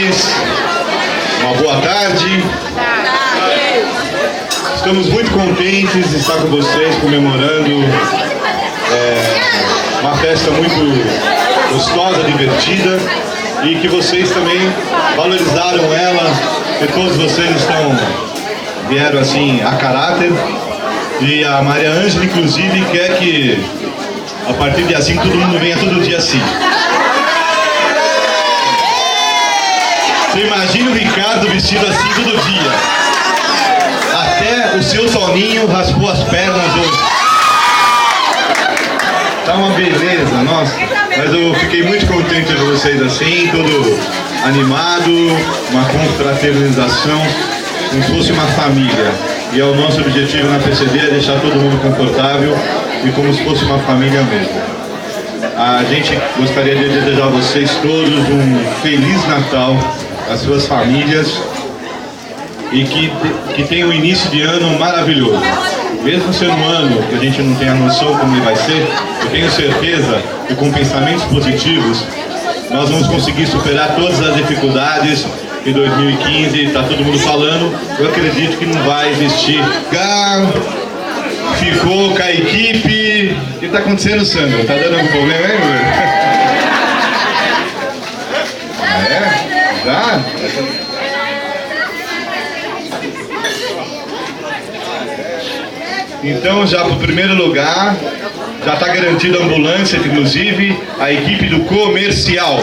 vocês. Uma boa tarde. Estamos muito contentes de estar com vocês comemorando uma festa muito gostosa, divertida, e que vocês também valorizaram ela, que todos vocês vieram assim a caráter. E a Maria Ângela, inclusive, quer que a partir de assim todo mundo venha todo dia assim. Você imagina o Ricardo vestido assim todo dia. Até o seu soninho raspou as pernas hoje. Tá uma beleza, nossa. Mas eu fiquei muito contente de ver vocês assim, todo animado, uma confraternização, como se fosse uma família. E é o nosso objetivo na PCD, é deixar todo mundo confortável e como se fosse uma família mesmo. A gente gostaria de desejar a vocês todos um Feliz Natal, as suas famílias, e que tenha um início de ano maravilhoso. Mesmo sendo um ano que a gente não tem a noção como ele vai ser, eu tenho certeza que com pensamentos positivos nós vamos conseguir superar todas as dificuldades. Em 2015, está todo mundo falando, eu acredito que não vai existir. Ficou com a equipe. O que está acontecendo, Sandra? Está dando algum problema aí, meu? Já? Então, já para o primeiro lugar, já está garantida a ambulância, inclusive a equipe do comercial.